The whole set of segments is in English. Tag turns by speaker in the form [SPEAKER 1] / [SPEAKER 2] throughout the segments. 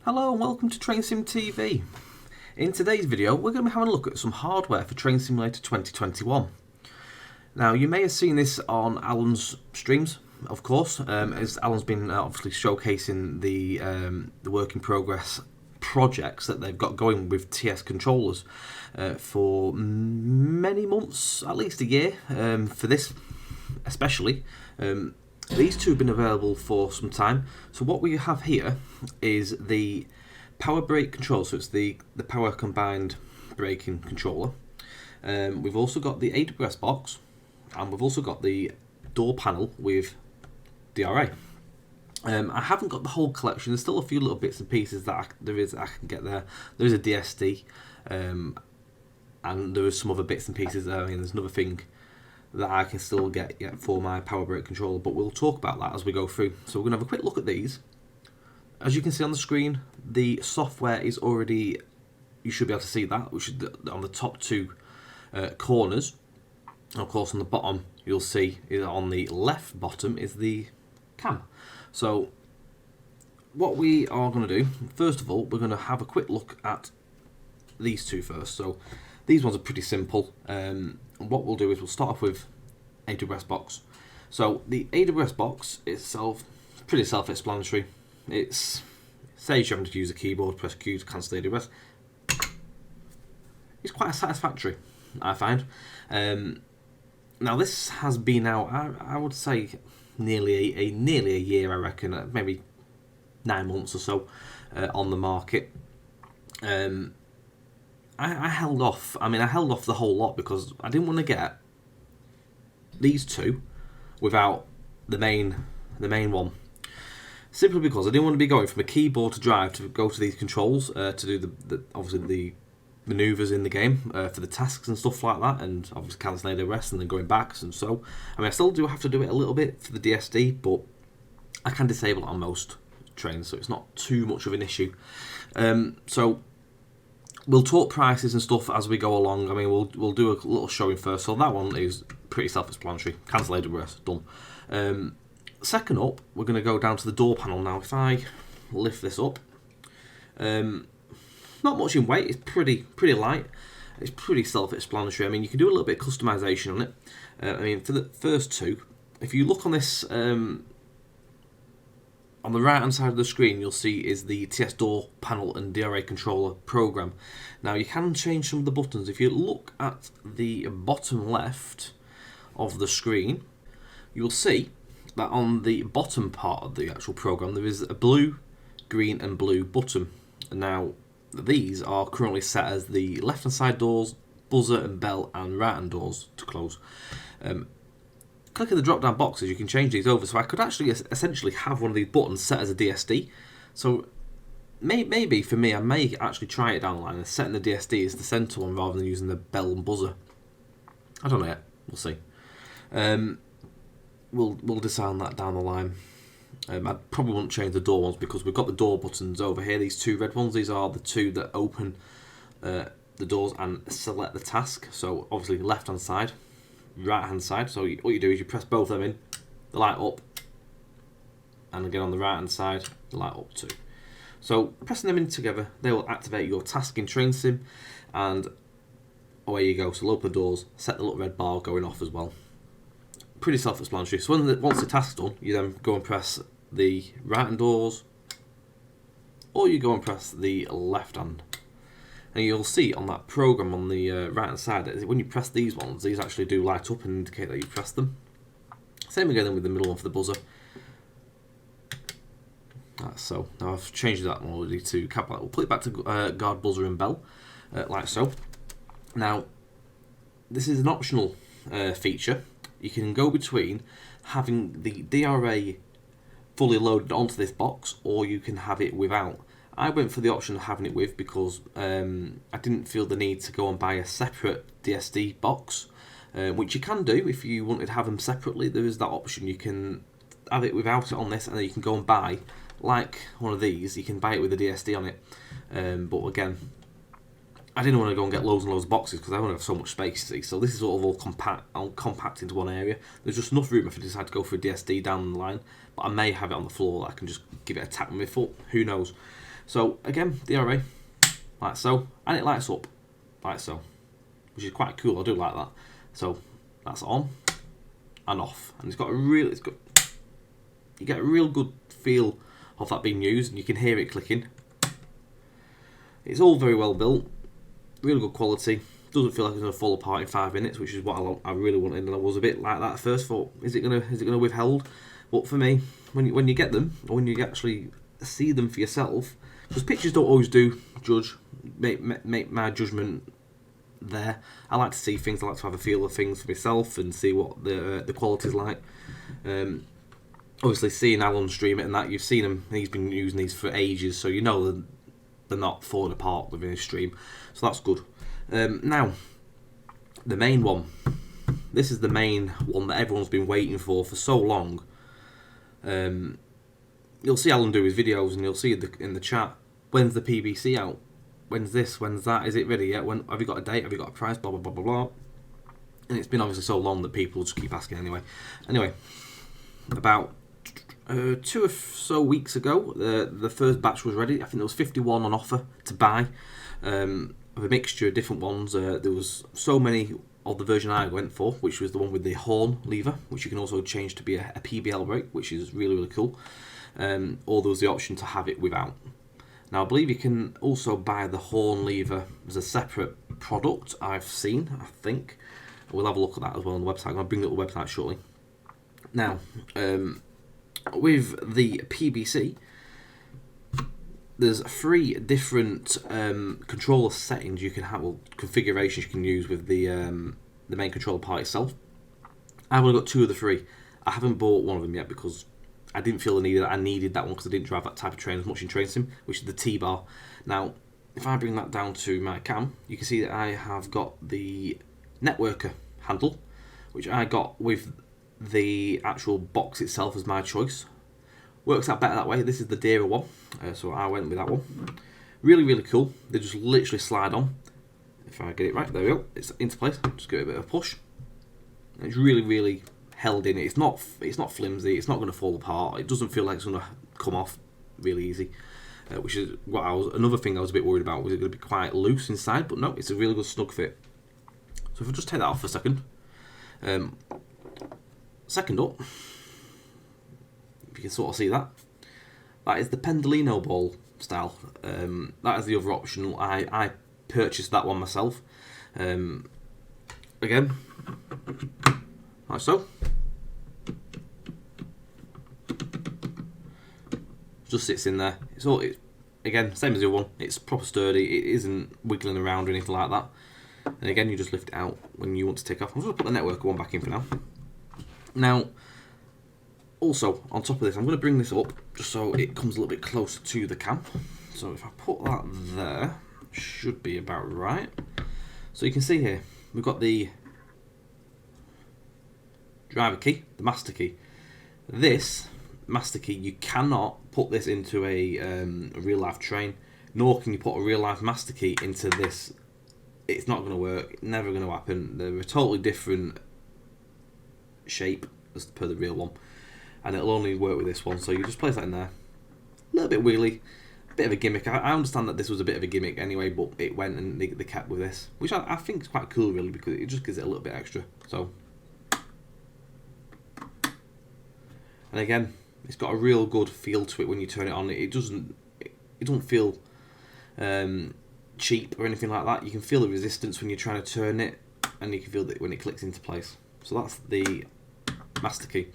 [SPEAKER 1] Hello and welcome to TrainSim TV. In today's video we're going to be having a look at some hardware for Train Simulator 2021. Now you may have seen this on Alan's streams, of course, as Alan's been obviously showcasing the work in progress projects that they've got going with TS controllers for many months, at least a year, for this especially. These two have been available for some time. So what we have here is the power brake control. So it's the power combined braking controller. We've also got the AWS box, and we've also got the door panel with DRA. I haven't got the whole collection. There's still a few little bits and pieces that I can get there. There is a DSD, and there is some other bits and pieces there. I mean, there's another thing that I can still get for my power brake controller, but we'll talk about that as we go through. So we're going to have a quick look at these. As you can see on the screen, the software is already, you should be able to see that, which is on the top two corners. And of course on the bottom you'll see, on the left bottom is the cam. So what we are going to do, first of all, we're going to have a quick look at these two first. So these ones are pretty simple. What we'll do is we'll start off with AWS box. So the AWS box itself is pretty self-explanatory. It says you having to use a keyboard, press Q to cancel AWS. It's quite satisfactory, I find. Now this has been out, I would say, nearly a year, I reckon, maybe 9 months or so on the market. I held off. I mean, I held off the whole lot because I didn't want to get these two without the main one. Simply because I didn't want to be going from a keyboard to drive to go to these controls to do obviously the maneuvers in the game for the tasks and stuff like that, and obviously cancelling AWS and then going back. And so, I mean, I still do have to do it a little bit for the DSD, but I can disable it on most trains, so it's not too much of an issue. So we'll talk prices and stuff as we go along. I mean, we'll do a little showing first. So that one is pretty self-explanatory. Cancel AWS, done. Second up, we're going to go down to the door panel now. If I lift this up, not much in weight. It's pretty light. It's pretty self-explanatory. I mean, you can do a little bit of customization on it. I mean, for the first two, if you look on this, on the right hand side of the screen, you'll see is the TS door panel and DRA controller program. Now you can change some of the buttons. If you look at the bottom left of the screen, you'll see that on the bottom part of the actual program there is a blue, green and blue button. Now these are currently set as the left hand side doors, buzzer and bell, and right hand doors to close. Clicking the drop down boxes, you can change these over. So I could actually essentially have one of these buttons set as a DSD. So maybe for me, I may actually try it down the line and setting the DSD as the centre one rather than using the bell and buzzer. I don't know yet. We'll see. We'll decide on that down the line. I probably won't change the door ones because we've got the door buttons over here. These two red ones, these are the two that open the doors and select the task. So obviously left hand side, right hand side. So what you do is you press both of them in, the light up, and again on the right hand side, the light up too. So pressing them in together, they will activate your task in Train Sim, and away you go. So open the doors, set the little red bar going off as well. Pretty self-explanatory. So once the task's done, you then go and press the right hand doors, or you go and press the left hand. And you'll see on that program on the right hand side that when you press these ones, these actually do light up and indicate that you pressed them. Same again with the middle one for the buzzer. That's so. Now I've changed that one already to cap light. We'll put it back to guard, buzzer and bell, like so. Now this is an optional feature. You can go between having the DRA fully loaded onto this box, or you can have it without. I went for the option of having it with because I didn't feel the need to go and buy a separate DSD box, which you can do if you wanted to have them separately. There is that option. You can have it without it on this, and then you can go and buy, like one of these, you can buy it with a DSD on it. But again, I didn't want to go and get loads and loads of boxes because I only have so much space, you see. So this is sort of all compact into one area. There's just enough room if I decide to go for a DSD down the line, but I may have it on the floor that I can just give it a tap with my foot. Who knows? So again, DRA, like so, and it lights up, like so, which is quite cool. I do like that. So that's on and off, and it's got you get a real good feel of that being used, and you can hear it clicking. It's all very well built, really good quality. Doesn't feel like it's going to fall apart in 5 minutes, which is what I really wanted, and I was a bit like that at first. Thought, is it gonna withhold? But for me, when you get them, or when you actually see them for yourself, because pictures don't always make my judgment there. I like to see things. I like to have a feel of things for myself and see what the quality's like. Obviously, seeing Alan stream it and that, you've seen him. He's been using these for ages, so you know that they're not falling apart within his stream. So that's good. Now, the main one. This is the main one that everyone's been waiting for so long. You'll see Alan do his videos, and you'll see in the chat, when's the PBC out? When's this? When's that? Is it ready yet? When have you got a date? Have you got a price? Blah blah blah blah blah. And it's been obviously so long that people just keep asking anyway. Anyway, about 2 or so weeks ago, the first batch was ready. I think there was 51 on offer to buy. Of a mixture of different ones. There was so many of the version I went for, which was the one with the horn lever, which you can also change to be a PBL brake, which is really, really cool. Or there was the option to have it without. Now, I believe you can also buy the horn lever as a separate product, I've seen, I think. We'll have a look at that as well on the website. I'm going to bring up the website shortly. Now, with the PBC, there's 3 different controller settings you can have, well, configurations you can use with the main controller part itself. I've only got 2 of the 3. I haven't bought one of them yet because I didn't feel the need that I needed that one because I didn't drive that type of train as much in Train Sim, which is the T-bar. Now, if I bring that down to my cam, you can see that I have got the Networker handle, which I got with the actual box itself as my choice. Works out better that way. This is the dearer one, so I went with that one. Really, really cool. They just literally slide on. If I get it right, there we go. It's into place. Just give it a bit of a push. It's really, really held in. It's not flimsy. It's not going to fall apart. It doesn't feel like it's going to come off really easy. Which is what another thing I was a bit worried about. Was it going to be quite loose inside? But no, it's a really good snug fit. So if I just take that off for a second. Second up, if you can sort of see that, that is the Pendolino ball style. That is the other option. I purchased that one myself. Again, like so. Just sits in there. Again, same as the other one. It's proper sturdy. It isn't wiggling around or anything like that. And again, you just lift it out when you want to take off. I'm just going to put the Networker one back in for now. Now, also, on top of this, I'm going to bring this up just so it comes a little bit closer to the cam. So if I put that there, should be about right. So you can see here, we've got the driver key, the master key. This master key, you cannot put this into a real life train, nor can you put a real life master key into this. It's not going to work, never going to happen. They're a totally different shape as per the real one, and it'll only work with this one. So you just place that in there, a little bit wheelie, a bit of a gimmick. I understand that this was a bit of a gimmick anyway, but it went and they kept with this, which I think is quite cool really, because it just gives it a little bit extra. So, and again, it's got a real good feel to it when you turn it on. It doesn't feel cheap or anything like that. You can feel the resistance when you're trying to turn it, and you can feel that when it clicks into place. So that's the master key.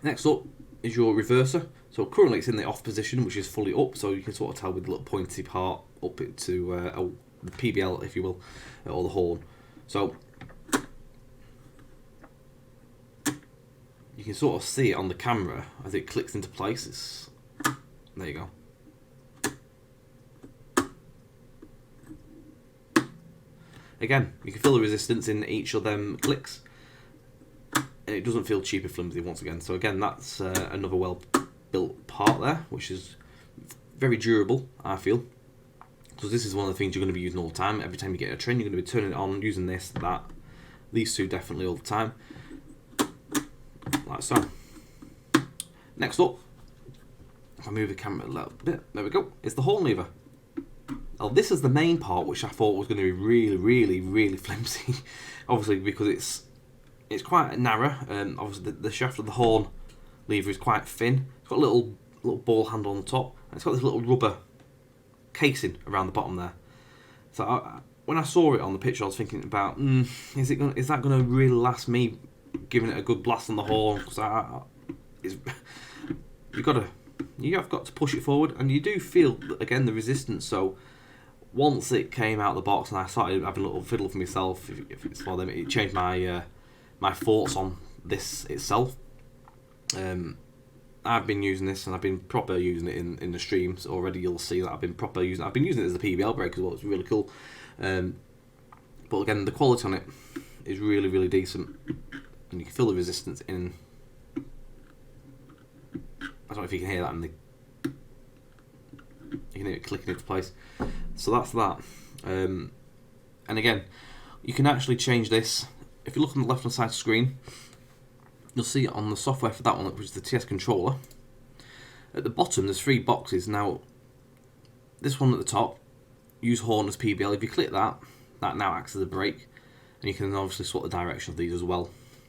[SPEAKER 1] Next up is your reverser. So currently it's in the off position, which is fully up, so you can sort of tell with the little pointy part up it to the PBL, if you will, or the horn. So you can sort of see it on the camera as it clicks into place. There you go. Again, you can feel the resistance in each of them clicks. And it doesn't feel cheap or flimsy once again. So again, that's another well-built part there, which is very durable, I feel. Because this is one of the things you're going to be using all the time. Every time you get a train, you're going to be turning it on, using this, that. These two definitely all the time. Like so. Next up, if I move the camera a little bit, there we go. It's the horn lever. Now this is the main part, which I thought was going to be really flimsy. Obviously, because it's quite narrow. Obviously, the shaft of the horn lever is quite thin. It's got a little ball handle on the top, and it's got this little rubber casing around the bottom there. So when I saw it on the picture, I was thinking about, is that going to really last me giving it a good blast on the horn? Because you have got to push it forward, and you do feel again the resistance. So once it came out of the box and I started having a little fiddle for myself, if it's for them, it changed my my thoughts on this itself. I've been using this, and I've been proper using it in the streams already. You'll see that I've been using it as a PBL brake as well. It's really cool. But again, the quality on it is really decent, and you can feel the resistance in. I don't know if you can hear that, you can hear it clicking into place. So that's that. And again, you can actually change this. If you look on the left hand side of the screen, you'll see on the software for that one, which is the TS controller. At the bottom, there's 3 boxes. Now, this one at the top, use horn as PBL. If you click that, that now acts as a brake, and you can obviously swap the direction of these as well.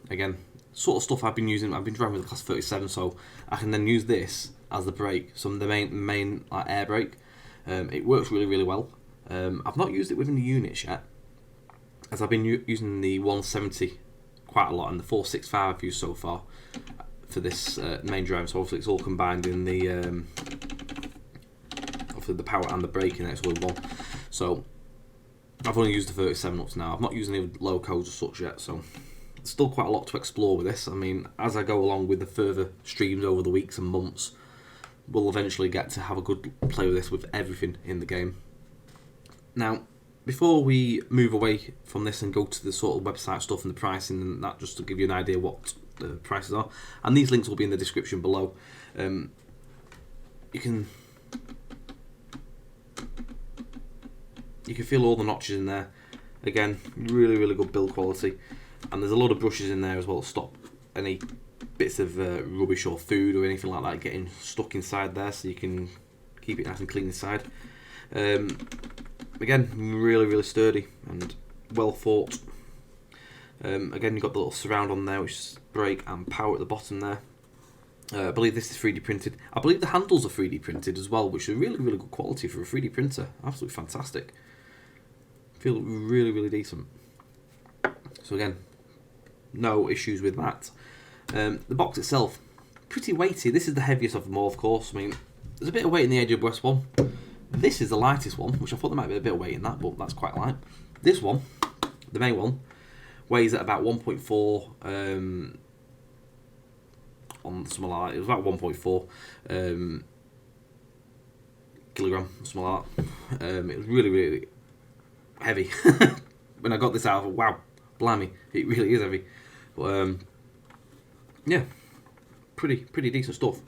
[SPEAKER 1] Again, sort of stuff I've been using. I've been driving with the Class 37, so I can then use this as the brake. So the main like, air brake. It works really well. I've not used it within the units yet, as I've been using the 170 quite a lot, and the 465 I've used so far for this main drive. So obviously it's all combined in the obviously the power and the brake in it as well. So I've only used the 37 up to now. I've not used any low codes or such yet, so still quite a lot to explore with this. I mean, as I go along with the further streams over the weeks and months, we'll eventually get to have a good play with this with everything in the game. Now, before we move away from this and go to the sort of website stuff and the pricing and that, just to give you an idea what the prices are, and these links will be in the description below, you can feel all the notches in there. Again, really good build quality, and there's a lot of brushes in there as well to stop any bits of rubbish or food or anything like that getting stuck inside there, so you can keep it nice and clean inside. Again, really sturdy and well thought. Again, you've got the little surround on there, which is brake and power at the bottom there. I believe this is 3D printed. I believe the handles are 3D printed as well, which are really good quality for a 3D printer. Absolutely fantastic. Feel really decent. So again, no issues with that. The box itself, pretty weighty. This is the heaviest of them all, of course. I mean, there's a bit of weight in the AWS one. This is the lightest one, which I thought there might be a bit of weight in that, but that's quite light. This one, the main one, weighs at about 1.4, on something like that. It was about 1.4 kilogram, something like that. It was really heavy. When I got this out, I thought, wow, blimey, it really is heavy. But yeah, pretty decent stuff.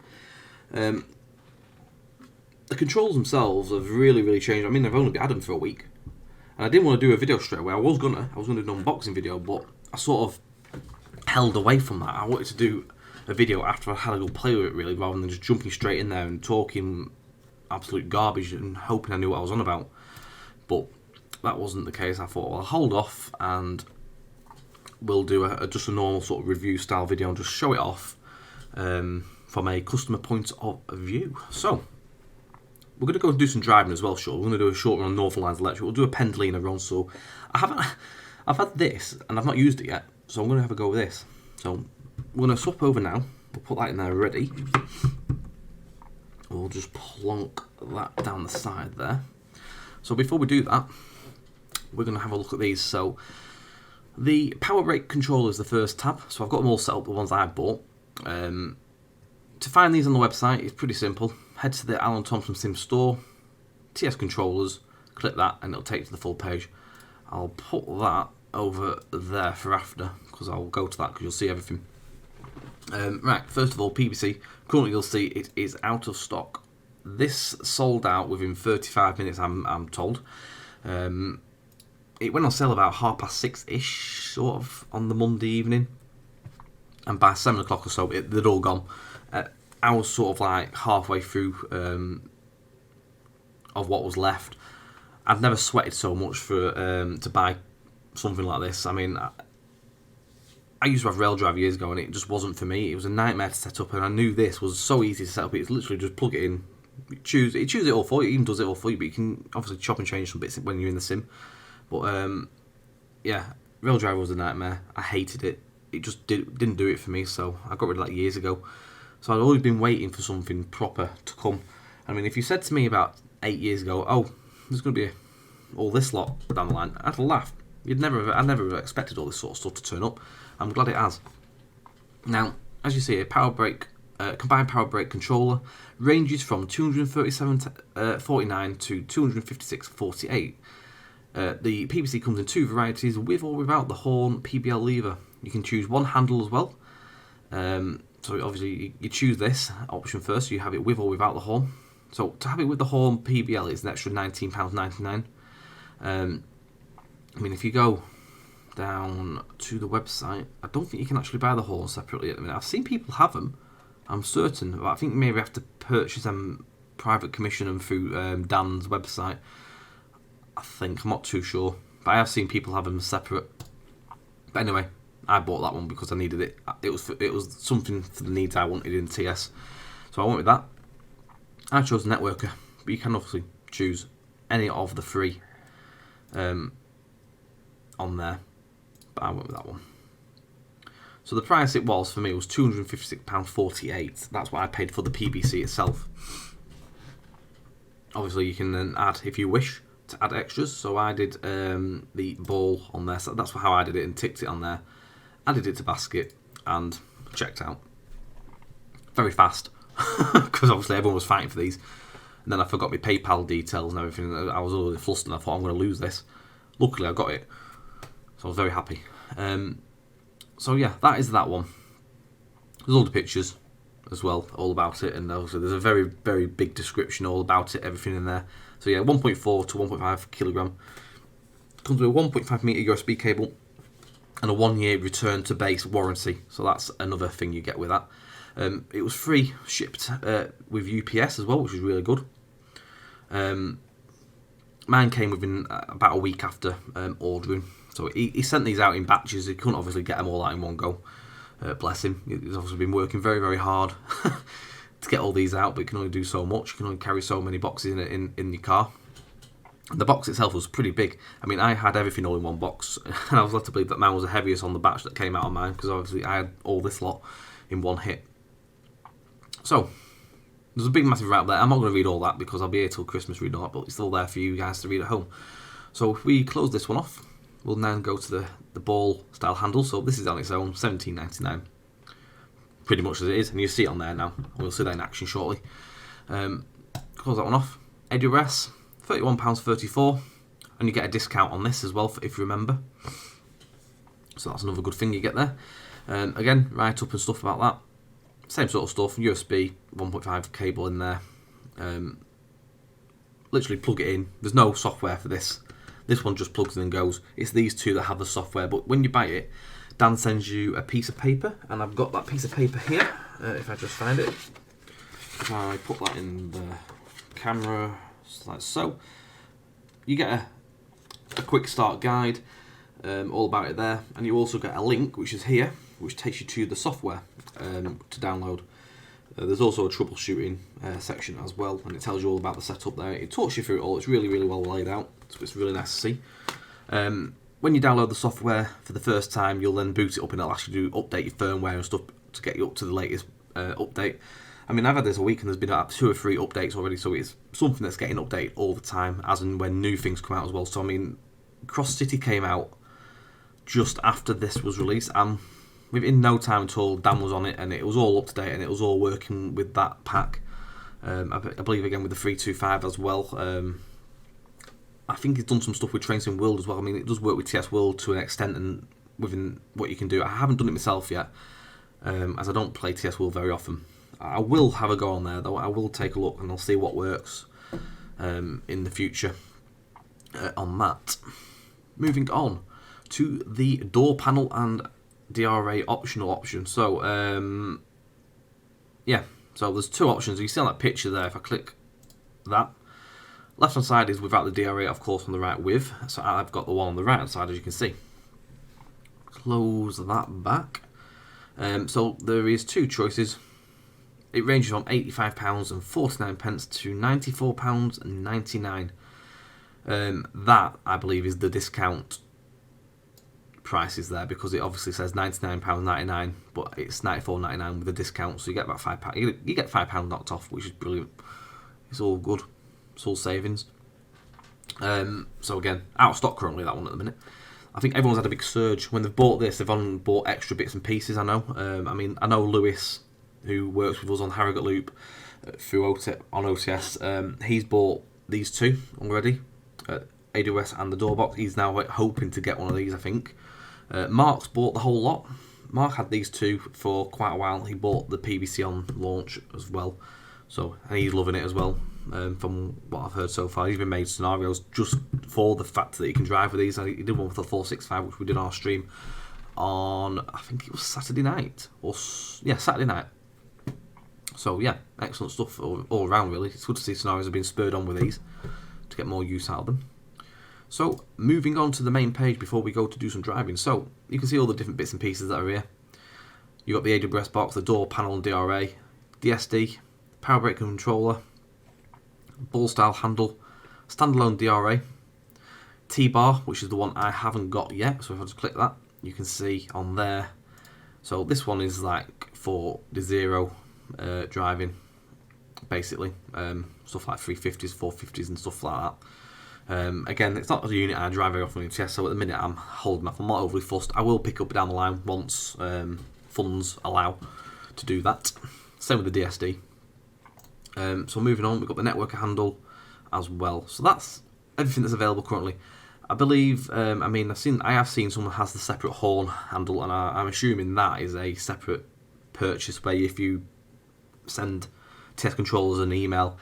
[SPEAKER 1] The controls themselves have really changed. I mean, I've only had them for a week, and I didn't want to do a video straight away. I was gonna do an unboxing video, but I sort of held away from that. I wanted to do a video after I had a good play with it, really, rather than just jumping straight in there and talking absolute garbage and hoping I knew what I was on about. But that wasn't the case. I thought, well, I'll hold off and we'll do just a normal sort of review style video and just show it off from a customer point of view. So we're going to go and do some driving as well, sure. We're going to do a short run on Northern Lines Electric. We'll do a Pendolino run. So I've had this and I've not used it yet, so I'm going to have a go with this. So we're going to swap over now. We'll put that in there ready. We'll just plonk that down the side there. So before we do that, we're going to have a look at these. So the power brake controller is the first tab. So I've got them all set up, the ones I bought. To find these on the website, it's pretty simple. Head to the Alan Thompson Sim store, TS controllers, click that and it'll take you to the full page. I'll put that over there for after, because I'll go to that because you'll see everything. Right, first of all, PBC, currently you'll see it is out of stock. This sold out within 35 minutes, I'm told. It went on sale about 6:30ish, sort of, on the Monday evening. And by 7 o'clock or so, they'd all gone. I was sort of like halfway through of what was left. I've never sweated so much for to buy something like this. I mean, I used to have Raildrive years ago, and it just wasn't for me. It was a nightmare to set up, and I knew this was so easy to set up. It's literally just plug it in, it chooses it all for you. It even does it all for you, but you can obviously chop and change some bits when you're in the sim. But yeah, Raildrive was a nightmare. I hated it. It just didn't do it for me, so I got rid of that years ago. So I'd always been waiting for something proper to come. I mean, if you said to me about 8 years ago, oh, there's going to be all this lot down the line, I'd have laughed. I never have expected all this sort of stuff to turn up. I'm glad it has. Now, as you see, a combined power brake controller ranges from 237.49 to 256.48. The PBC comes in two varieties, with or without the horn PBL lever. You can choose one handle as well. So obviously you choose this option first, so you have it with or without the horn. So to have it with the horn PBL is an extra £19.99. I mean, if you go down to the website, I don't think you can actually buy the horn separately at the minute. I've seen people have them, I'm certain, but I think maybe I have to purchase them private commission them through Dan's website. I think, I'm not too sure, but I have seen people have them separate. But anyway, I bought that one because I needed it. It was something for the needs I wanted in TS, so I went with that. I chose Networker, but you can obviously choose any of the three on there, but I went with that one. So the price it was for me was £256.48. That's what I paid for the PBC itself. Obviously, you can then add, if you wish, to add extras. So I did the ball on there. So that's how I did it and ticked it on there. Added it to basket and checked out. Very fast, because obviously everyone was fighting for these. And then I forgot my PayPal details and everything. I was all flustered and I thought I'm going to lose this. Luckily I got it, so I was very happy. So yeah, that is that one. There's all the pictures as well, all about it, and also there's a very, very big description all about it, everything in there. So yeah, 1.4 to 1.5 kilogram. Comes with a 1.5 meter USB cable and a 1 year return to base warranty. So that's another thing you get with that. It was free shipped with UPS as well, which is really good. Mine came within about a week after ordering. So he sent these out in batches. He couldn't obviously get them all out in one go. Bless him. He's obviously been working very, very hard to get all these out, but he can only do so much. You can only carry so many boxes in your car. The box itself was pretty big. I mean, I had everything all in one box, and I was led to believe that mine was the heaviest on the batch that came out of mine, because obviously I had all this lot in one hit. So, there's a big massive wrap there. I'm not going to read all that because I'll be here till Christmas reading all that, but it's still there for you guys to read at home. So if we close this one off, we'll now go to the ball style handle. So this is on its own, £17.99. Pretty much as it is, and you'll see it on there now. We'll see that in action shortly. Close that one off. EduRes, £31.34, and you get a discount on this as well, if you remember. So that's another good thing you get there. Again, write up and stuff about that. Same sort of stuff, USB 1.5 cable in there. Literally plug it in. There's no software for this. This one just plugs in and goes. It's these two that have the software, but when you buy it, Dan sends you a piece of paper, and I've got that piece of paper here, if I just find it. If I put that in the camera, like so, you get a quick start guide, all about it there, and you also get a link, which is here, which takes you to the software to download. There's also a troubleshooting section as well, and it tells you all about the setup there. It talks you through it all. It's really, really well laid out, so it's really nice to see. When you download the software for the first time, you'll then boot it up and it'll actually update your firmware and stuff to get you up to the latest update. I mean, I've had this a week and there's been 2 or 3 updates already, so it's something that's getting updated all the time, as and when new things come out as well. So I mean, Cross City came out just after this was released, and within no time at all, Dan was on it, and it was all up to date, and it was all working with that pack. I believe again with the 325 as well. I think he's done some stuff with Train Sim World as well. I mean, it does work with TS World to an extent, and within what you can do. I haven't done it myself yet, as I don't play TS World very often. I will have a go on there though. I will take a look and I'll see what works in the future on that. Moving on to the door panel and DRA optional option. So yeah, So there's two options. You see on that picture there, if I click that, left hand side is without the DRA, of course, on the right with. So I've got the one on the right hand side, as you can see. Close that back. So there is two choices. It ranges from £85.49 to £94.99. That, I believe, is the discount prices there, because it obviously says £99.99, but it's £94.99 with a discount, so you get about £5. You get £5 knocked off, which is brilliant. It's all good. It's all savings. So again, out of stock currently, that one at the minute. I think everyone's had a big surge when they've bought this. They've only bought extra bits and pieces. I know. I know Lewis, who works with us on Harrogate Loop through on OTS. He's bought these two already, AWS and the door box. He's now hoping to get one of these, I think. Mark's bought the whole lot. Mark had these two for quite a while. He bought the PVC on launch as well, and he's loving it as well. From what I've heard so far, he's been made scenarios just for the fact that he can drive with these. He did one with the 465, which we did on our stream on, I think it was Saturday night, Saturday night. So yeah, excellent stuff all around really. It's good to see scenarios have been spurred on with these to get more use out of them. So moving on to the main page before we go to do some driving. So you can see all the different bits and pieces that are here. You've got the AWS box, the door panel and DRA, DSD, power brake controller, ball style handle, standalone DRA, T-bar, which is the one I haven't got yet. So if I just click that, you can see on there. So this one is like for the zero driving, basically. Stuff like 350s, 450s and stuff like that. Again, it's not a unit I drive very often in TS, so at the minute I'm holding off. I'm not overly fussed. I will pick up down the line once funds allow to do that. Same with the DSD. So moving on, we've got the network handle as well. So that's everything that's available currently. I believe, I have seen someone has the separate horn handle, and I'm assuming that is a separate purchase where if you send TS controllers an email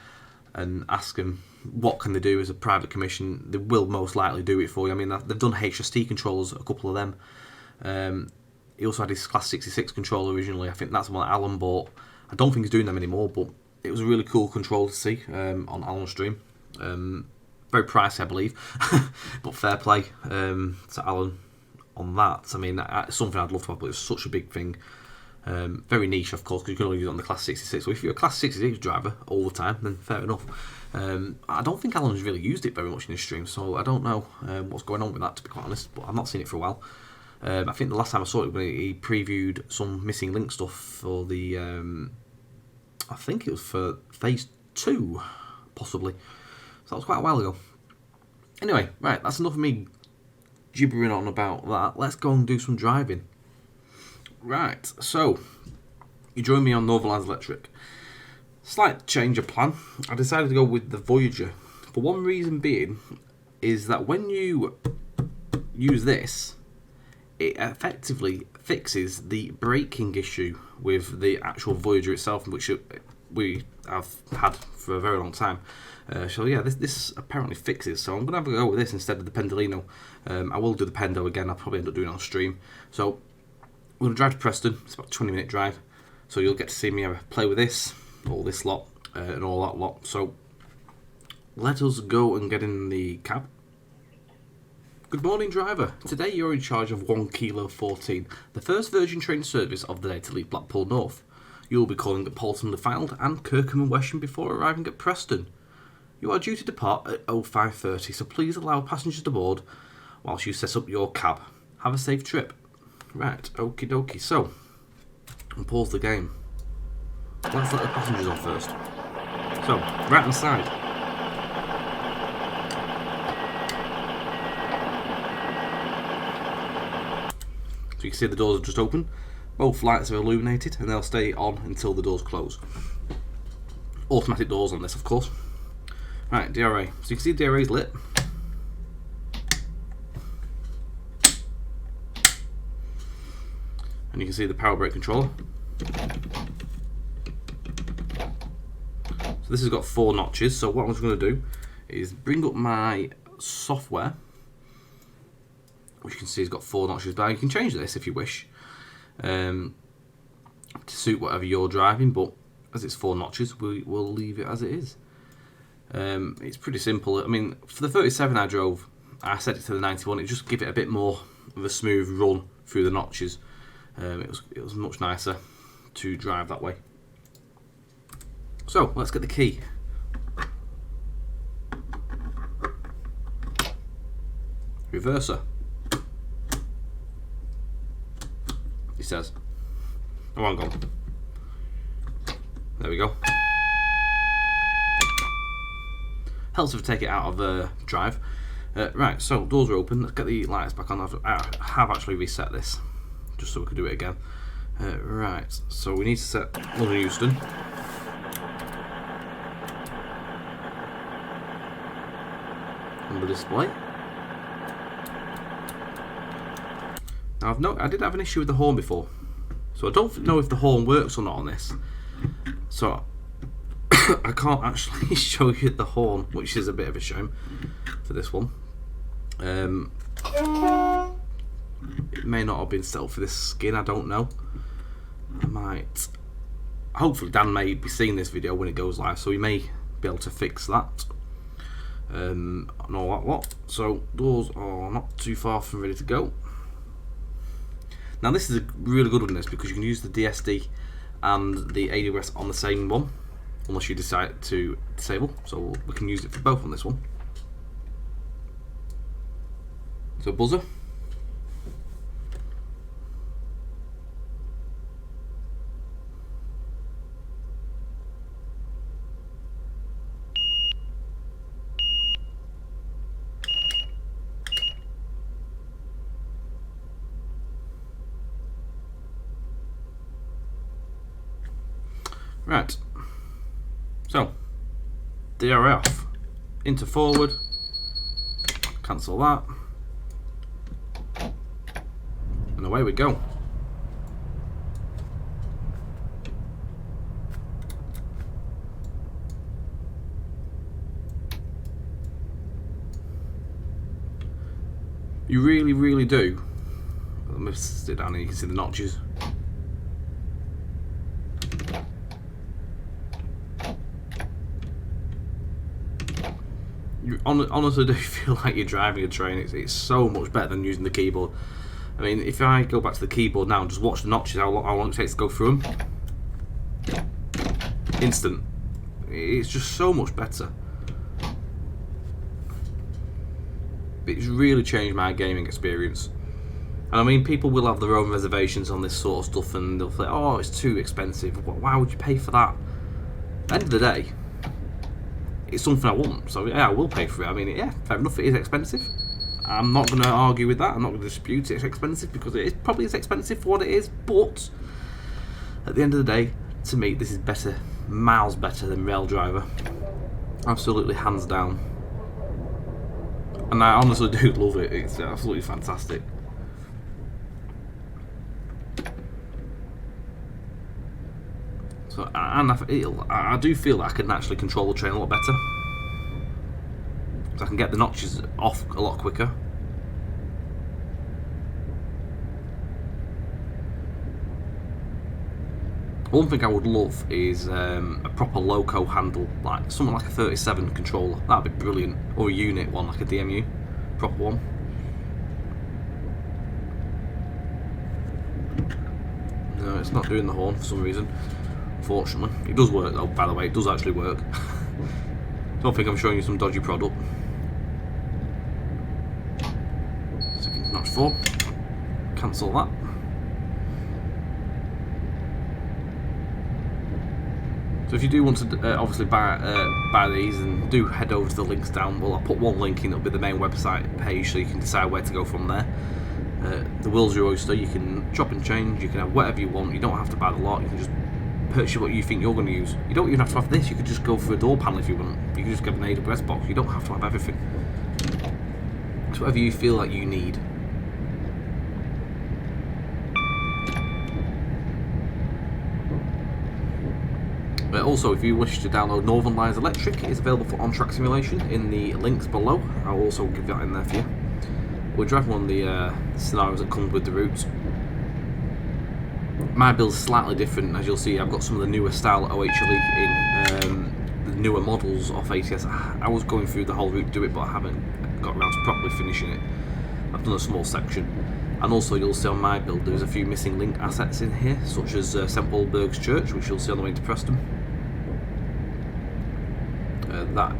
[SPEAKER 1] and ask them what can they do as a private commission, they will most likely do it for you. I mean, they've done HST controllers, a couple of them. He also had his Class 66 controller originally. I think that's the one that Alan bought. I don't think he's doing them anymore, but it was a really cool control to see on Alan's stream. Very pricey, I believe, but fair play to Alan on that. I mean, it's something I'd love to have, but it's such a big thing. Very niche, of course, because you can only use it on the Class 66. So if you're a Class 66 driver all the time, then fair enough. I don't think Alan's really used it very much in his stream, so I don't know what's going on with that, to be quite honest, but I've not seen it for a while. I think the last time I saw it, when he previewed some missing link stuff for the, I think it was for Phase 2, possibly. So that was quite a while ago. Anyway, right, that's enough of me gibbering on about that. Let's go and do some driving. Right, so you join me on Northern Electric. Slight change of plan. I decided to go with the Voyager. For one reason being, is that when you use this, it effectively fixes the braking issue with the actual Voyager itself, which we have had for a very long time. So yeah, this apparently fixes. So I'm going to have a go with this instead of the Pendolino. I will do the Pendo again. I'll probably end up doing it on stream. So we're going to drive to Preston. It's about a 20-minute drive. So you'll get to see me play with this, all this lot, and all that lot. So let us go and get in the cab. Good morning, driver. Today you're in charge of 1 Kilo 14, the first Virgin train service of the day to leave Blackpool North. You will be calling at Paulton Le Fylde and Kirkham and Wesham before arriving at Preston. You are due to depart at 05:30, so please allow passengers to board whilst you set up your cab. Have a safe trip. Right, okie dokie. So, I'll pause the game. Let's let the passengers on first. So, right hand side. So you can see the doors have just opened. Both lights are illuminated and they'll stay on until the doors close. Automatic doors on this, of course. Right, DRA. So you can see the DRA is lit. And you can see the power brake controller. So this has got 4 notches. So what I'm just going to do is bring up my software, which you can see has got 4 notches. But you can change this if you wish to suit whatever you're driving. But as it's 4 notches, we'll leave it as it is. It's pretty simple. I mean, for the 37 I drove, I set it to the 91. It just give it a bit more of a smooth run through the notches. It was much nicer to drive that way. So let's get the key. Reverser. He says. Oh, hang on. There we go. Helps if I take it out of drive. Right, so doors are open. Let's get the lights back on. I have actually reset this, just so we can do it again. Right, so we need to set London Euston. On the display. Now I did have an issue with the horn before, so I don't know if the horn works or not on this. So I can't actually show you the horn, which is a bit of a shame for this one. It may not have been set up for this skin, I don't know. I might. Hopefully Dan may be seeing this video when it goes live, so he may be able to fix that. And all that lot. So doors are not too far from ready to go. Now this is a really good one, this, because you can use the DSD and the ADRS on the same one, unless you decide to disable. So we can use it for both on this one. So buzzer. Right, so DRF into forward, cancel that, and away we go. You really do. Let me sit down and you can see the notches. You honestly do feel like you're driving a train. It's so much better than using the keyboard. I mean, if I go back to the keyboard now and just watch the notches, how long it takes to go through them. Instant. It's just so much better. It's really changed my gaming experience. And I mean, people will have their own reservations on this sort of stuff, and they'll say, oh, it's too expensive. Why would you pay for that? At the end of the day, it's something I want, so yeah, I will pay for it. I mean, yeah, fair enough, it is expensive. I'm not going to argue with that. I'm not going to dispute it's expensive, because it is probably is expensive for what it is, but at the end of the day, to me, this is better, miles better than Rail Driver. Absolutely, hands down. And I honestly do love it. It's absolutely fantastic. So, and I do feel that I can actually control the train a lot better. So I can get the notches off a lot quicker. One thing I would love is a proper loco handle, like something like a 37 controller. That'd be brilliant. Or a unit one, like a DMU, proper one. No, it's not doing the horn for some reason. Unfortunately, it does work though. By the way, it does actually work. Don't think I'm showing you some dodgy product. Second notch 4. Cancel that. So if you do want to obviously buy these, and do head over to the links down. Well, I'll put one link in. It'll be the main website page, so you can decide where to go from there. The world's your oyster. You can chop and change. You can have whatever you want. You don't have to buy the lot. You can just purchase what you think you're going to use. You don't even have to have this. You could just go for a door panel if you want. You can just get an AWS box. You don't have to have everything. It's whatever you feel like you need. Also, if you wish to download Northern Lions Electric, it is available for on-track simulation in the links below. I'll also give that in there for you. We're driving one of the scenarios that comes with the routes. my build's slightly different. As you'll see, I've got some of the newer style OHLE in the newer models off ATS. I was going through the whole route to do it, but I haven't got around to properly finishing it. I've done a small section. And also you'll see on my build there's a few missing link assets in here, such as St Paulberg's Church, which you'll see on the way to Preston. That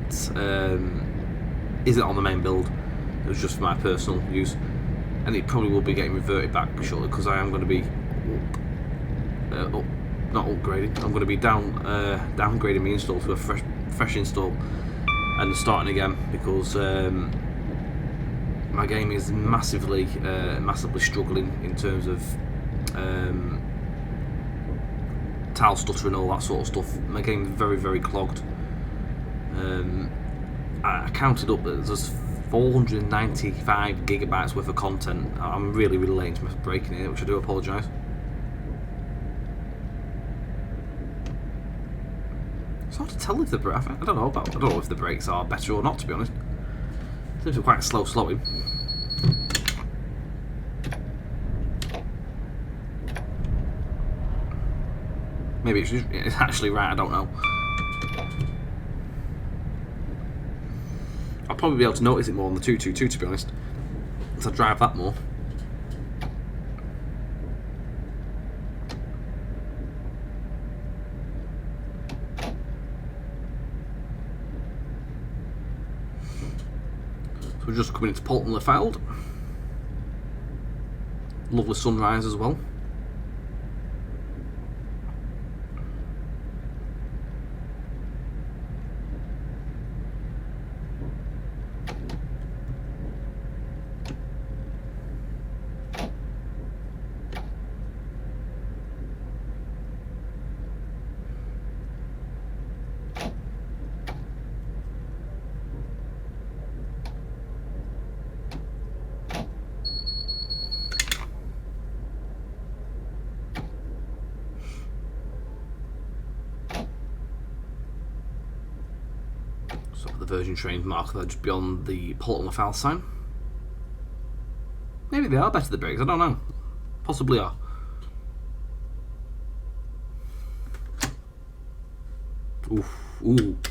[SPEAKER 1] isn't on the main build, it was just for my personal use. And it probably will be getting reverted back shortly, because I am going to be not upgrading, I'm going to be downgrading my install to a fresh install and starting again, because my game is massively struggling in terms of tile stutter and all that sort of stuff. My game is very clogged. I counted up that there's 495 gigabytes worth of content. I'm really late into breaking it, which I do apologise. It's hard to tell if the brakes. I don't know if the brakes are better or not, to be honest. Seems to be quite slow slowing. Maybe it's actually right, I don't know. I'll probably be able to notice it more on the 222, to be honest, because I drive that more. So we're just coming into Poulton Le Feld. Lovely sunrise as well. The Virgin trains mark there just beyond the Poulton Le Feld sign. Maybe they are better the brakes, I don't know. Possibly are. Ooh,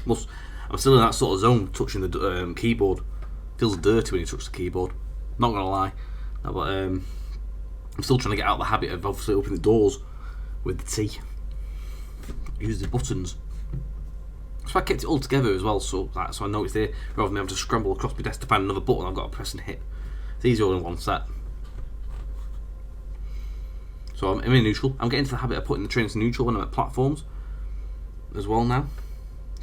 [SPEAKER 1] I'm still in that sort of zone, touching the keyboard. Feels dirty when you touch the keyboard. Not gonna lie. No, but I'm still trying to get out of the habit of obviously opening the doors with the T. Use the buttons. So I kept it all together as well, so I know it's there, rather than having to scramble across my desk to find another button I've got to press and hit. It's easier all in one set. So I'm in neutral. I'm getting into the habit of putting the trains in neutral when I'm at platforms as well now.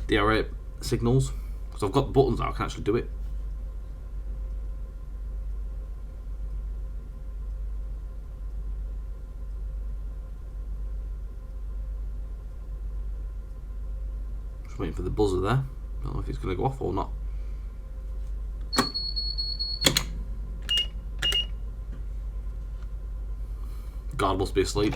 [SPEAKER 1] DR8 signals, because I've got the buttons now, I can actually do it. Waiting for the buzzer there. Don't know if it's going to go off or not. God must be asleep.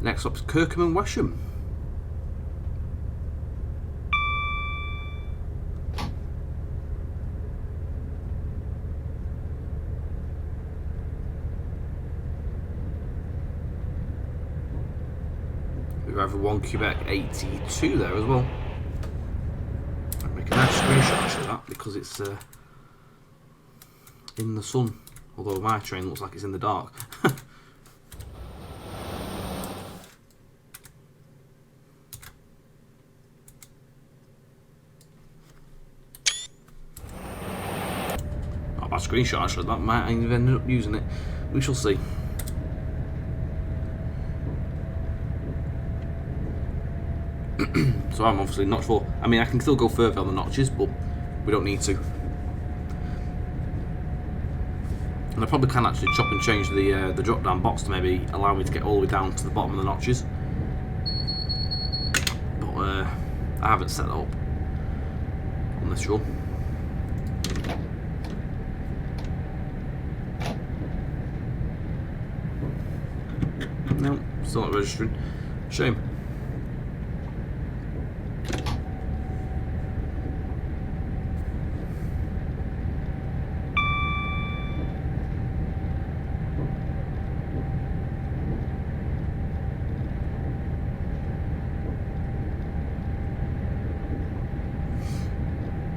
[SPEAKER 1] Next up is Kirkham and Wesham. We have a 1 Quebec 82 there as well. I'm making a nice screenshot of that because it's in the sun, although my train looks like it's in the dark. Not a bad screenshot actually, that might have ended up using it. We shall see. So I'm obviously not sure. I mean, I can still go further on the notches, but we don't need to. And I probably can actually chop and change the drop-down box to maybe allow me to get all the way down to the bottom of the notches. But I haven't set that up on this run. No, still not registering. Shame.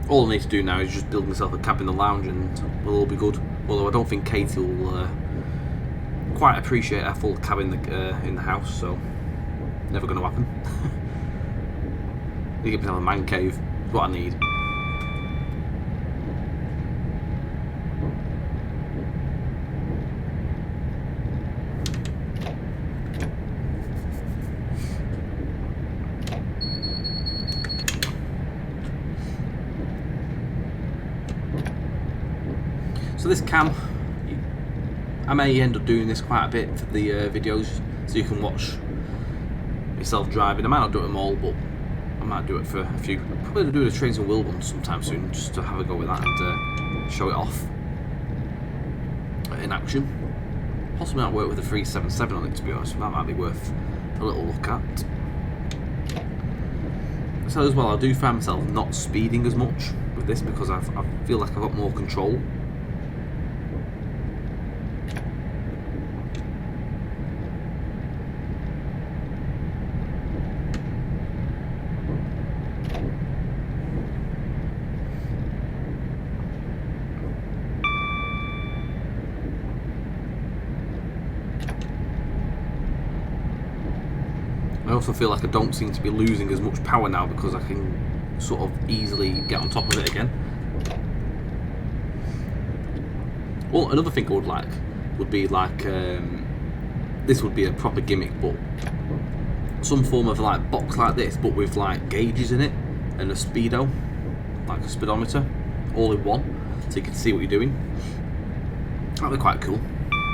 [SPEAKER 1] all I need to do now is just build myself a cab in the lounge and we'll all be good. Although I don't think Katie will quite appreciate our full cab in the house, so never going to happen. I give myself a man cave, is what I need. So this cam, I may end up doing this quite a bit for the videos, so you can watch yourself driving. I might not do them all, but I might do it for a few. I'm probably going to do the Trains and Wheel one sometime soon, just to have a go with that and show it off in action. Possibly not work with a 377 on it, to be honest. That might be worth a little look at. So as well, I do find myself not speeding as much with this because I feel like I've got more control. I also feel like I don't seem to be losing as much power now because I can sort of easily get on top of it again. Well, another thing I would like would be like, this would be a proper gimmick, but some form of like box like this, but with like gauges in it and a speedo, like a speedometer, all in one, so you can see what you're doing. That'd be quite cool,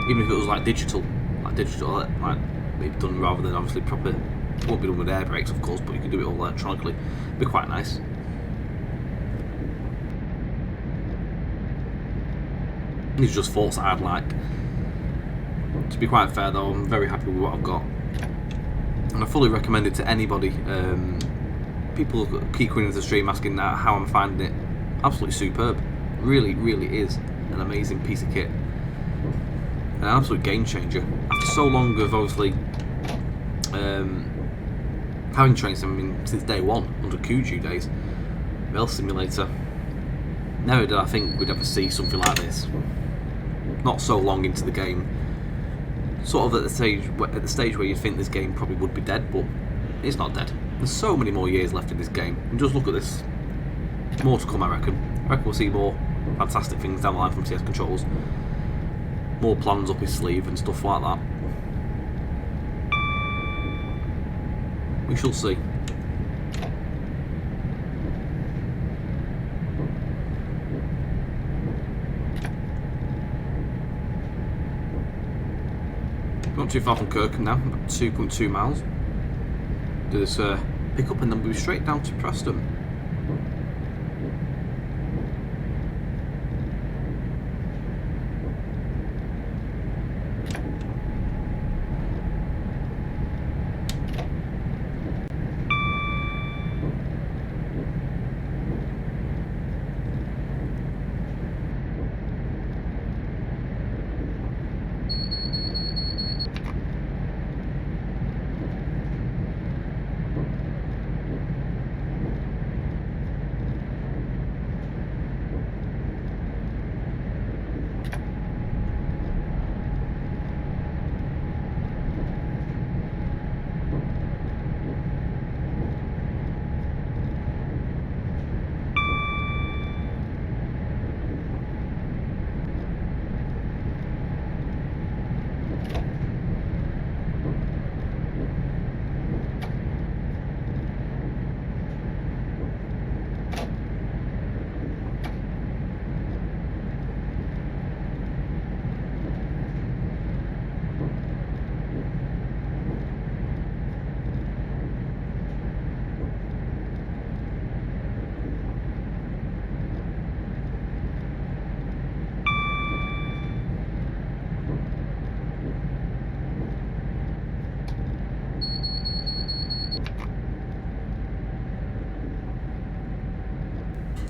[SPEAKER 1] even if it was like digital, like maybe done rather than obviously proper. It won't be done with air brakes, of course, but you can do it all electronically. It'd be quite nice. These are just thoughts that I'd like. To be quite fair though, I'm very happy with what I've got. And I fully recommend it to anybody. People keep coming into the stream asking how I'm finding it. Absolutely superb. Really, really is an amazing piece of kit. An absolute game changer. After so long of obviously having trained since day one, under Kuju days, Rail Simulator, never did I think we'd ever see something like this. Not so long into the game, sort of at the stage where you'd think this game probably would be dead, but it's not dead. There's so many more years left in this game, and just look at this. More to come, I reckon. I reckon we'll see more fantastic things down the line from TS Controls. More plans up his sleeve and stuff like that. We shall see. Not too far from Kirkham now, about 2.2 miles. Do this pick up and then we'll be straight down to Preston.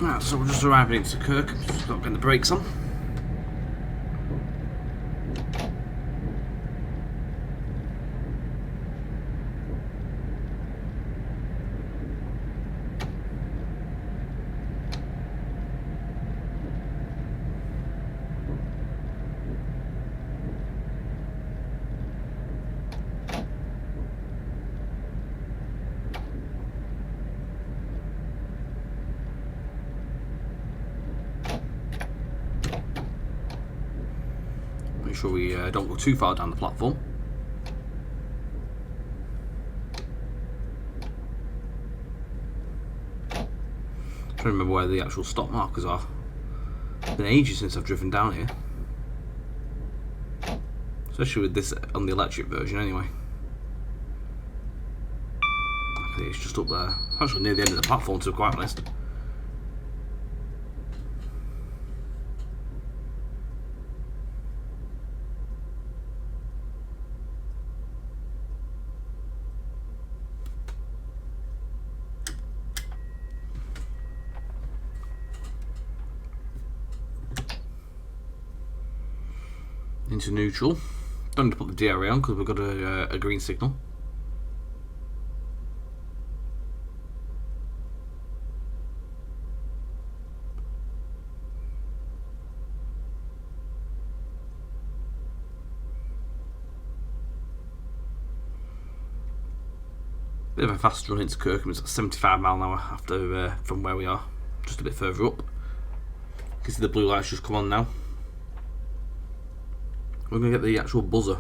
[SPEAKER 1] Right, so we're just arriving into Kirk, just got getting the brakes on. Make sure we don't go too far down the platform. Trying to remember where the actual stop markers are. It's been ages since I've driven down here. Especially with this on the electric version anyway. I think it's just up there. Actually near the end of the platform, to be quite honest. Into neutral. Don't need to put the DRA on because we've got a green signal. Bit of a fast run into Kirkham. It's at 75 mile an hour after from where we are, just a bit further up. You can see the blue lights just come on now. We're going to get the actual buzzer.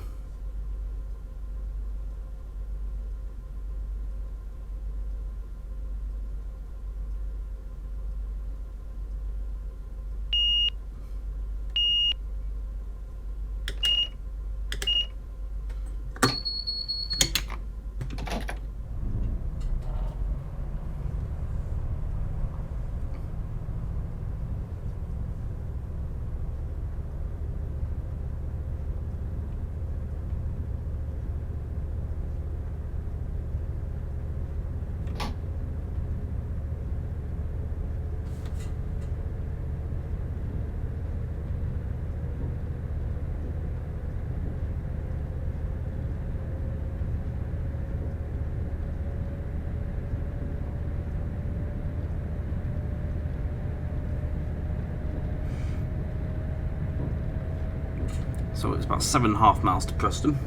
[SPEAKER 1] So it's about 7.5 miles to Preston.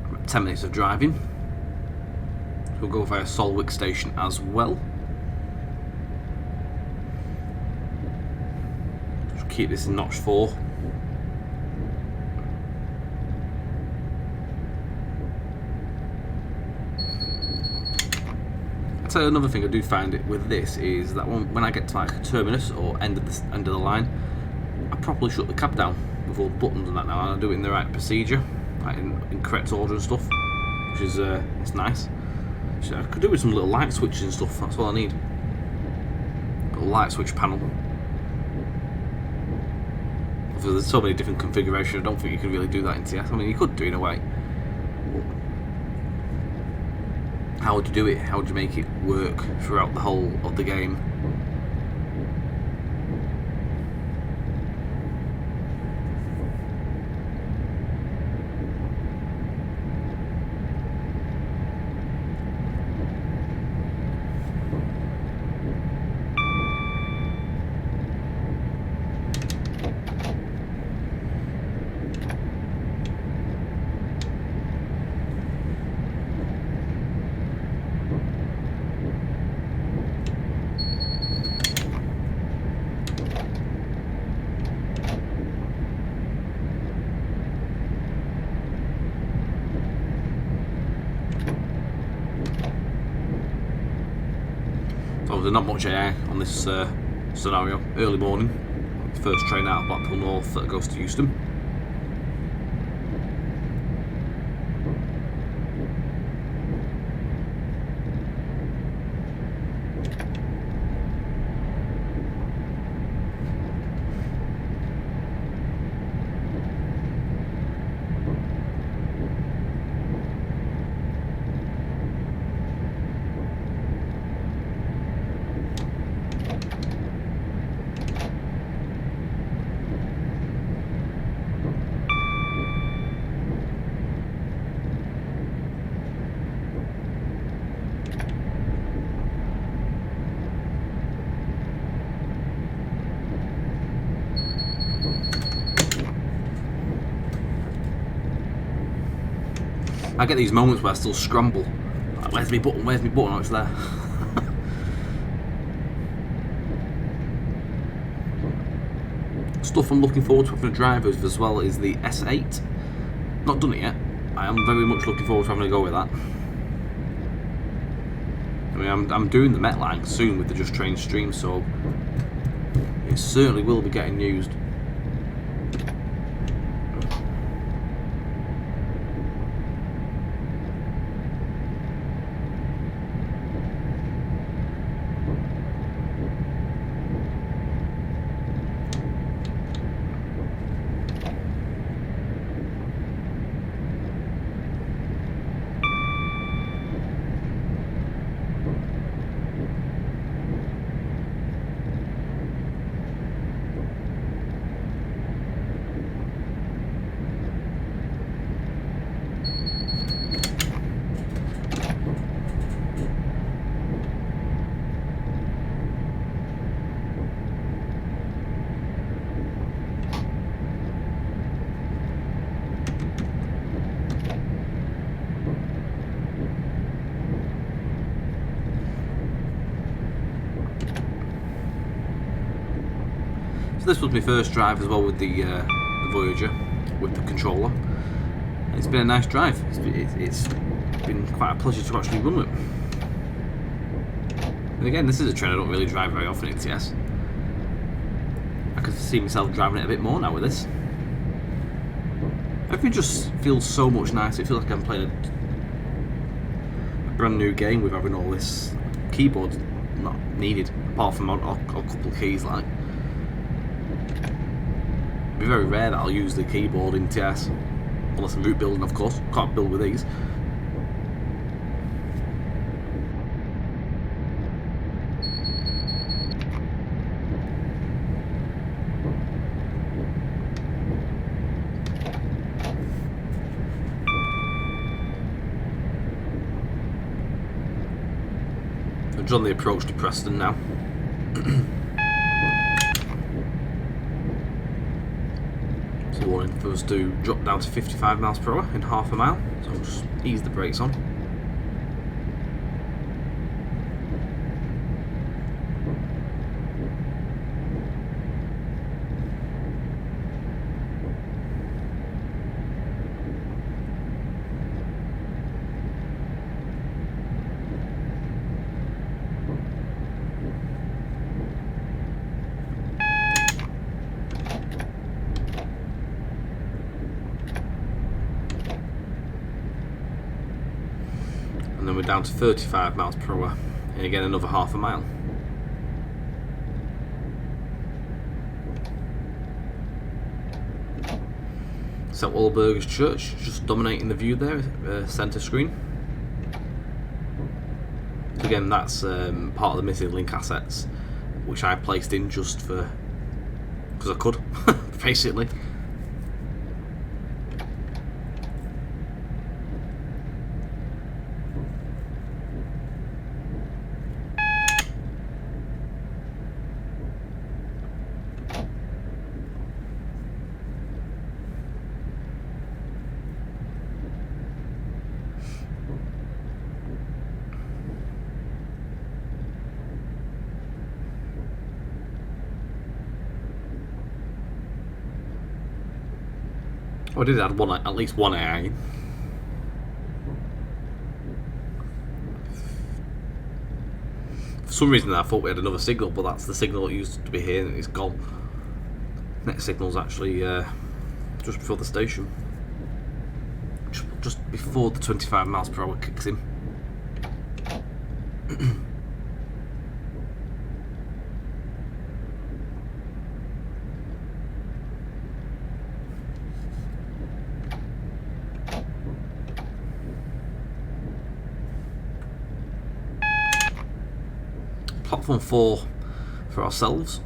[SPEAKER 1] About 10 minutes of driving. We'll go via Solwick station as well. Just keep this in notch 4. I'll tell you another thing I do find it with this is that when I get to like terminus or end of the line, I properly shut the cab down with all the buttons and that now, and I do it in the right procedure, like in correct order and stuff, which is it's nice. So I could do with some little light switches and stuff. That's all I need. Little light switch panel. There's so many different configurations. I don't think you can really do that in TS. I mean, you could do in a way. How would you do it? How would you make it work throughout the whole of the game? There's not much air on this scenario. Early morning, first train out of Blackpool North that goes to Euston. I get these moments where I still scramble. Like, where's my button? Where's my button? Oh, it's there. stuff I'm looking forward to having a drive with as well is the S8. Not done it yet. I am very much looking forward to having a go with that. I mean, I'm doing the Metline soon with the Just Train stream, so it certainly will be getting used. So this was my first drive as well with the Voyager, with the controller. And it's been a nice drive. It's been quite a pleasure to actually run with. And again, this is a train I don't really drive very often in TS. I could see myself driving it a bit more now with this. Everything just feels so much nicer. It feels like I'm playing a brand new game with having all this keyboard not needed, apart from a couple of keys. Like, it'd be very rare that I'll use the keyboard in TS, unless I'm route building, of course. Can't build with these. I've done the approach to Preston now. So wanting for us to drop down to 55 miles per hour in half a mile. So I'll just ease the brakes on. And then we're down to 35 miles per hour, and again another half a mile. St Walburga's Church, just dominating the view there, centre screen. So again, that's part of the missing link assets, which I placed in just for, because I could, basically. I did add at least one AI. For some reason I thought we had another signal, but that's the signal that used to be here and it's gone. Next signal's actually just before the station. Just before the 25 miles per hour kicks in. Platform 4 for ourselves.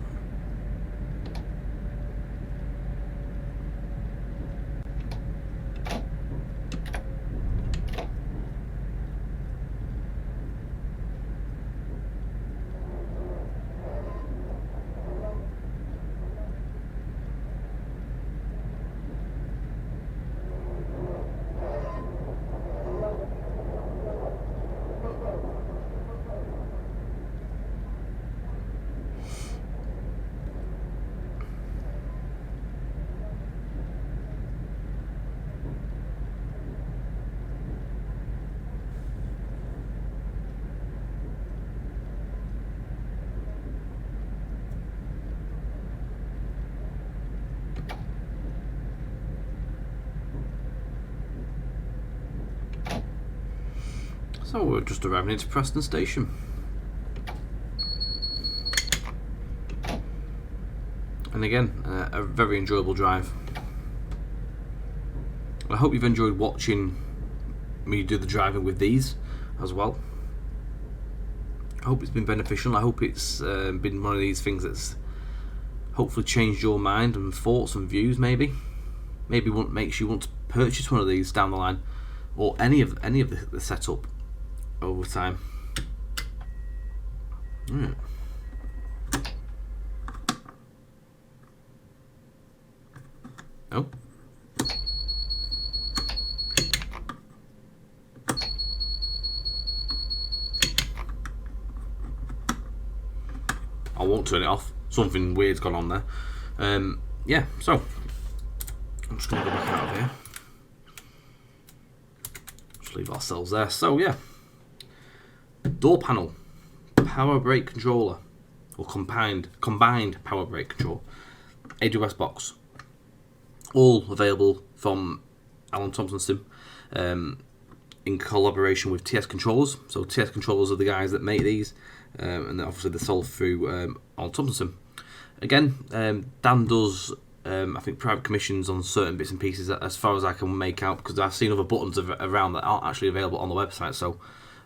[SPEAKER 1] So we're just arriving into Preston Station. And again, a very enjoyable drive. I hope you've enjoyed watching me do the driving with these as well. I hope it's been beneficial. I hope it's been one of these things that's hopefully changed your mind and thoughts and views. Maybe makes you want to purchase one of these down the line, or any of the setup over time. Oh. I won't turn it off. Something weird's gone on there. Yeah, so I'm just going to go back out of here. Just leave ourselves there. So yeah, door panel, power brake controller, or combined power brake control, AWS box, all available from Alan Thompson Sim, in collaboration with TS Controllers. So TS Controllers are the guys that make these, and obviously they're sold through Alan Thompson Sim. Again, Dan does I think private commissions on certain bits and pieces, as far as I can make out, because I've seen other buttons around that aren't actually available on the website. So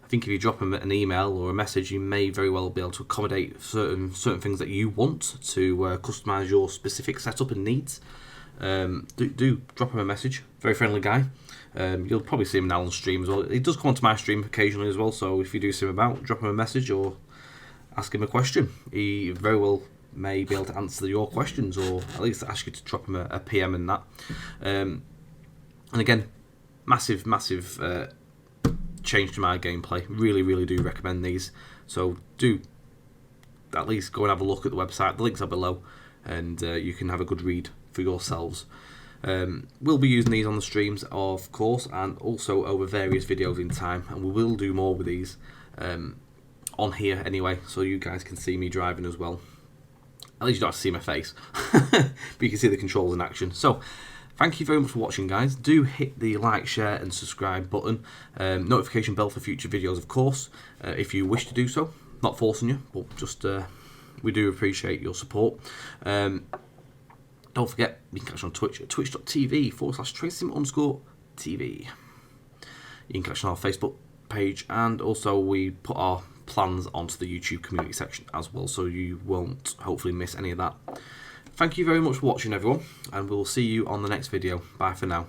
[SPEAKER 1] I think if you drop him an email or a message, you may very well be able to accommodate certain things that you want to customise your specific setup and needs. Do drop him a message. Very friendly guy. You'll probably see him in Alan's stream as well. He does come onto my stream occasionally as well, so if you do see him about, drop him a message or ask him a question. He very well may be able to answer your questions, or at least ask you to drop him a PM in that. And again, massive change to my gameplay. Really do recommend these. So do at least go and have a look at the website. The links are below, and you can have a good read for yourselves. We'll be using these on the streams, of course, and also over various videos in time, and we will do more with these on here anyway, so you guys can see me driving as well. At least you don't have to see my face, but you can see the controls in action. So thank you very much for watching, guys. Do hit the like, share and subscribe button, notification bell for future videos, of course, if you wish to do so. Not forcing you, but just we do appreciate your support. Don't forget, you can catch us on Twitch at twitch.tv/TrainSim_TV. You can catch us on our Facebook page, and also we put our plans onto the YouTube community section as well, so you won't hopefully miss any of that. Thank you very much for watching, everyone, and we'll see you on the next video. Bye for now.